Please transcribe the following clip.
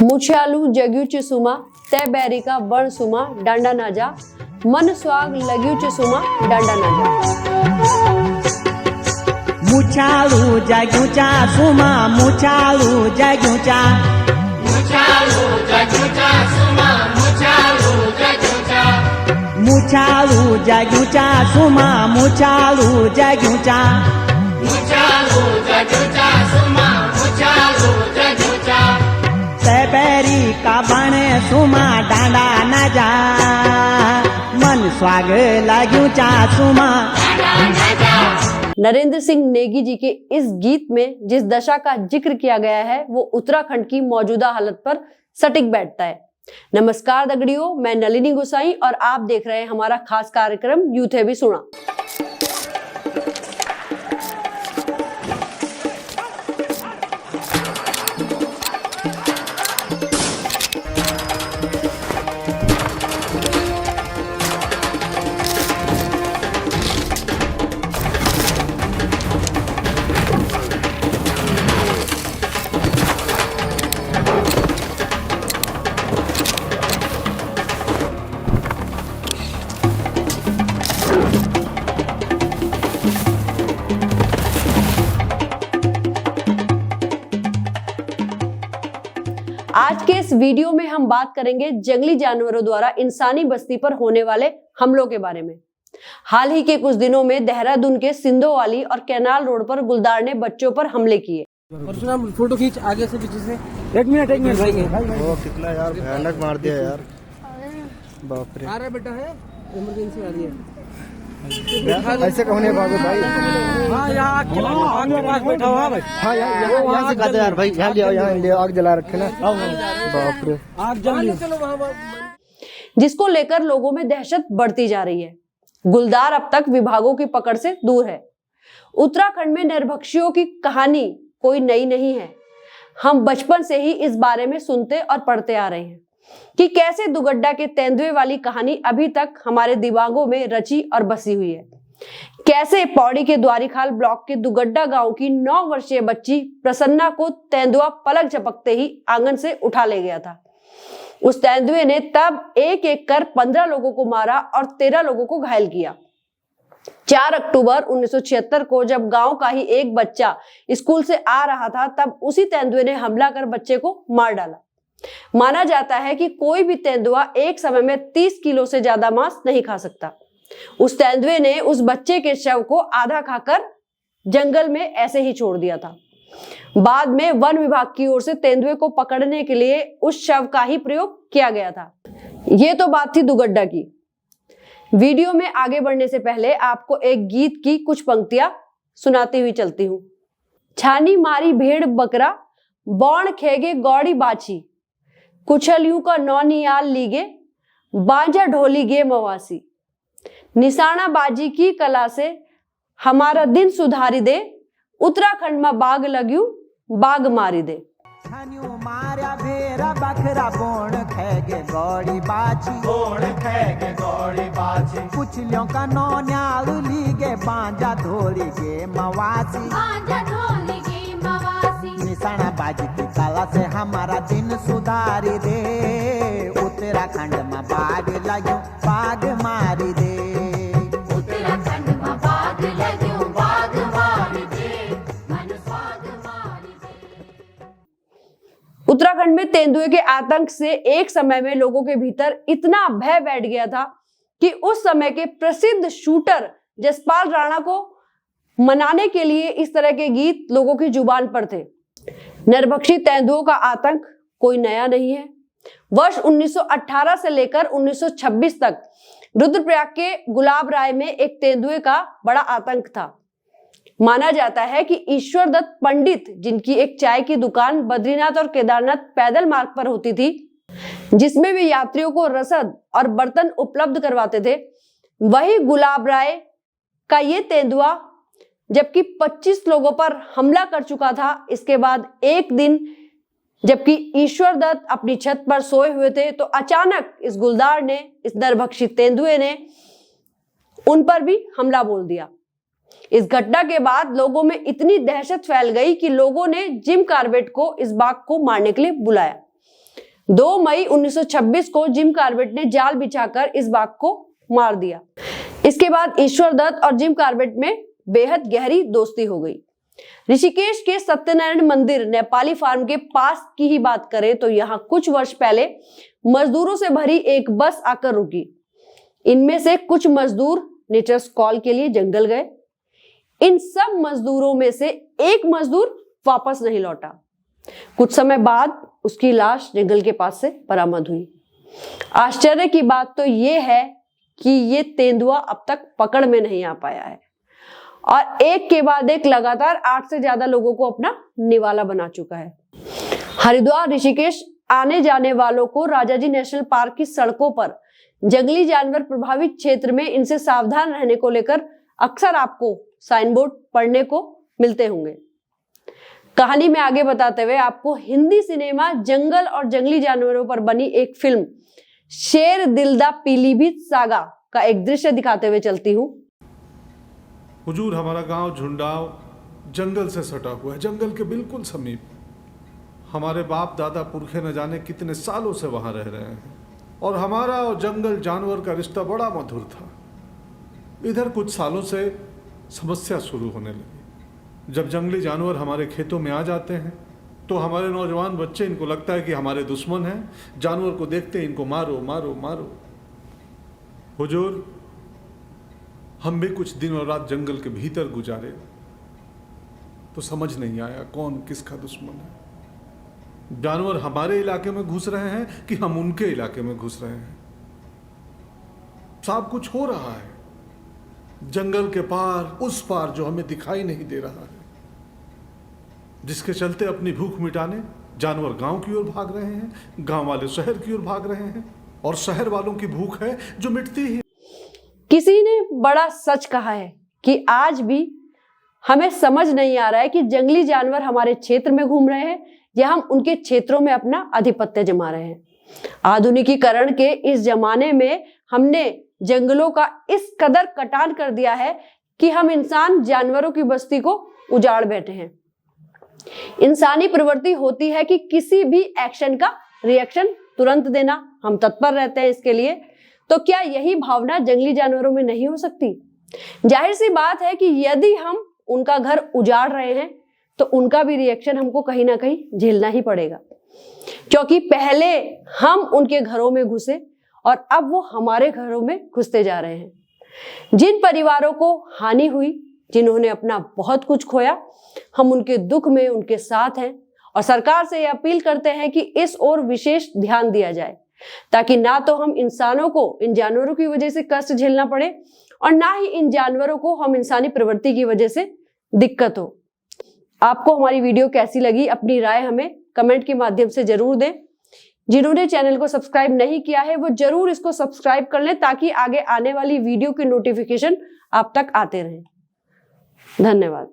मुछ्यालू जग्यू चिसुमा तय बैरी का बण सुमा डांडा ना जा मन स्वाग लग्यू चिसुमा डांडा ना जा। मुछालू जग्यूचा सुमा मुछालू जग्यूचा मुछालू जग्यूचा सुमा मुछालू जग्यूचा मुछालू जग्यूचा सुमा मुछालू जग्यूचा मुछालू जग्यूचा सुमा मुछालू जग्यूचा तैबेरी का बने सुमा डांडा ना जा मन स्वाग लाग्यूचा सुमा डांडा ना जा। नरेंद्र सिंह नेगी जी के इस गीत में जिस दशा का जिक्र किया गया है वो उत्तराखंड की मौजूदा हालत पर सटीक बैठता है। नमस्कार दगड़ियों, मैं नलिनी गोसाई और आप देख रहे हैं हमारा खास कार्यक्रम यूथ है भी सुना। आज के इस वीडियो में हम बात करेंगे जंगली जानवरों द्वारा इंसानी बस्ती पर होने वाले हमलों के बारे में। हाल ही के कुछ दिनों में देहरादून के सिंधोवाली और कैनाल रोड पर गुलदार ने बच्चों पर हमले किए। फोटो खींच आगे से पीछे से। एक मिनट भाई। वो कितना यार भयानक मार दिया यार, बाप रे। आ रहा है बेटा, है इमरजेंसी आ रही है। ऐसे कहो नहीं भागो भाई। हाँ यहाँ आग के पास बैठा हुआ भाई। हाँ यहाँ से खाते यार भाई, यहाँ ले आओ, यहाँ ले आओ, आग जला रखे ना। बाप रे, आग जल रही है। चलो वहाँ जिसको लेकर लोगों में दहशत बढ़ती जा रही है। गुलदार अब तक विभागों की पकड़ से दूर है। उत्तराखंड में नरभक्षियों की कहानी कोई नई नहीं है। हम बचपन से ही इस बारे में सुनते और पढ़ते आ रहे हैं कि कैसे दुगड्डा के तेंदुए वाली कहानी अभी तक हमारे दिमागों में रची और बसी हुई है। कैसे पौड़ी के द्वारीखाल ब्लॉक के दुगड्डा गांव की 9 वर्षीय बच्ची प्रसन्ना को तेंदुआ पलक झपकते ही आंगन से उठा ले गया था। उस तेंदुए ने तब एक एक कर 15 लोगों को मारा और 13 लोगों को घायल किया। 4 अक्टूबर 1976 को जब गांव का ही एक बच्चा स्कूल से आ रहा था तब उसी तेंदुए ने हमला कर बच्चे को मार डाला। माना जाता है कि कोई भी तेंदुआ एक समय में 30 किलो से ज्यादा मांस नहीं खा सकता। उस तेंदुए ने उस बच्चे के शव को आधा खाकर जंगल में ऐसे ही छोड़ दिया था। बाद में वन विभाग की ओर से तेंदुए को पकड़ने के लिए उस शव का ही प्रयोग किया गया था। ये तो बात थी दुगड्डा की। वीडियो में आगे बढ़ने से पहले आपको एक गीत की कुछ पंक्तियां सुनाती हुई चलती हूँ। छानी मारी भेड़ बकरा बौण खेगे गौड़ी बाछी कुछलियों का नौनियाल लीगे बांजा ढोली गे मवासी निशाना बाजी की कला से हमारा दिन सुधारी दे उत्तराखंड में बाग लग्यू बाग मारी दे। छन्यू मार्या भेरा बकरा बोण खेगे गौड़ी बाछी कुचलियों का नौन्याल लीगे बांजा धोली गे मवासी निशाना बाजी की कला से हमारा दिन सुधारी दे उत्तराखंड में बाग लग्यू बाग मारी दे। उत्तराखंड में बाग लग्यू बाग मारी दे मन स्वाग मारी दे। उत्तराखंड में तेंदुए के आतंक से एक समय में लोगों के भीतर इतना भय बैठ गया था कि उस समय के प्रसिद्ध शूटर जसपाल राणा को मनाने के लिए इस तरह के गीत लोगों की जुबान पर थे। नरभक्षी तेंदुओं का आतंक कोई नया नहीं है। वर्ष 1918 से लेकर 1926 तक रुद्रप्रयाग के गुलाब राय में एक तेंदुए का बड़ा आतंक था। माना जाता है कि ईश्वर दत्त पंडित, जिनकी एक चाय की दुकान बद्रीनाथ और केदारनाथ पैदल मार्ग पर होती थी, जिसमें वे यात्रियों को रसद और बर्तन उपलब्ध करवाते थे, वही गुलाब राय का ये तेंदुआ जबकि 25 लोगों पर हमला कर चुका था। इसके बाद एक दिन जबकि ईश्वर दत्त अपनी छत पर सोए हुए थे तो अचानक इस गुलदार ने, इस नरभक्षी तेंदुए ने उन पर भी हमला बोल दिया। इस घटना के बाद लोगों में इतनी दहशत फैल गई कि लोगों ने जिम कार्बेट को इस बाघ को मारने के लिए बुलाया। 2 मई 1926 को जिम कॉर्बेट ने जाल बिछाकर इस बाघ को मार दिया। इसके बाद ईश्वर दत्त और जिम कॉर्बेट में बेहद गहरी दोस्ती हो गई। ऋषिकेश के सत्यनारायण मंदिर नेपाली फार्म के पास की ही बात करें तो यहाँ कुछ वर्ष पहले मजदूरों से भरी एक बस आकर रुकी। इनमें से कुछ मजदूर नेचर्स कॉल के लिए जंगल गए। इन सब मजदूरों में से एक मजदूर वापस नहीं लौटा। कुछ समय बाद उसकी लाश जंगल के पास से बरामद हुई। आश्चर्य की बात तो यह है कि ये तेंदुआ अब तक पकड़ में नहीं आ पाया है और एक के बाद एक लगातार 8 से ज्यादा लोगों को अपना निवाला बना चुका है। हरिद्वार ऋषिकेश आने जाने वालों को राजाजी नेशनल पार्क की सड़कों पर जंगली जानवर प्रभावित क्षेत्र में इनसे सावधान रहने को लेकर अक्सर आपको साइन बोर्ड पढ़ने को मिलते होंगे। कहानी में आगे बताते हुए आपको हिंदी सिनेमा जंगल और जंगली जानवरों पर बनी एक फिल्म शेर दिल दा पीलीभीत सागा का एक दृश्य दिखाते हुए चलती हूँ। हुजूर, हमारा गांव झुंडाव जंगल से सटा हुआ है, जंगल के बिल्कुल समीप। हमारे बाप दादा पुरखे न जाने कितने सालों से वहां रह रहे हैं और हमारा और जंगल जानवर का रिश्ता बड़ा मधुर था। इधर कुछ सालों से समस्या शुरू होने लगी। जब जंगली जानवर हमारे खेतों में आ जाते हैं तो हमारे नौजवान बच्चे, इनको लगता है कि हमारे दुश्मन हैं। जानवर को देखते हैं इनको मारो मारो मारो। हुजूर, हम भी कुछ दिन और रात जंगल के भीतर गुजारे तो समझ नहीं आया कौन किसका दुश्मन है। जानवर हमारे इलाके में घुस रहे हैं कि हम उनके इलाके में घुस रहे हैं। सब कुछ हो रहा है जंगल के पार, उस पार जो हमें दिखाई नहीं दे रहा है, जिसके चलते अपनी भूख मिटाने जानवर गांव की ओर भाग रहे हैं, गांव वाले शहर की ओर भाग रहे हैं और शहर वालों की भूख है जो मिटती ही। किसी ने बड़ा सच कहा है कि आज भी हमें समझ नहीं आ रहा है कि जंगली जानवर हमारे क्षेत्र में घूम रहे हैं या हम उनके क्षेत्रों में अपना आधिपत्य जमा रहे हैं। आधुनिकीकरण के इस जमाने में हमने जंगलों का इस कदर कटान कर दिया है कि हम इंसान जानवरों की बस्ती को उजाड़ बैठे हैं। इंसानी प्रवृत्ति होती है कि किसी भी एक्शन का रिएक्शन तुरंत देना, हम तत्पर रहते हैं इसके लिए। तो क्या यही भावना जंगली जानवरों में नहीं हो सकती? जाहिर सी बात है कि यदि हम उनका घर उजाड़ रहे हैं तो उनका भी रिएक्शन हमको कहीं ना कहीं झेलना ही पड़ेगा, क्योंकि पहले हम उनके घरों में घुसे और अब वो हमारे घरों में घुसते जा रहे हैं। जिन परिवारों को हानि हुई, जिन्होंने अपना बहुत कुछ खोया, हम उनके दुख में उनके साथ हैं और सरकार से यह अपील करते हैं कि इस ओर विशेष ध्यान दिया जाए, ताकि ना तो हम इंसानों को इन जानवरों की वजह से कष्ट झेलना पड़े और ना ही इन जानवरों को हम इंसानी प्रवृत्ति की वजह से दिक्कत हो। आपको हमारी वीडियो कैसी लगी, अपनी राय हमें कमेंट के माध्यम से जरूर दें। जिन्होंने चैनल को सब्सक्राइब नहीं किया है वो जरूर इसको सब्सक्राइब कर लें, ताकि आगे आने वाली वीडियो के नोटिफिकेशन आप तक आते रहें। धन्यवाद।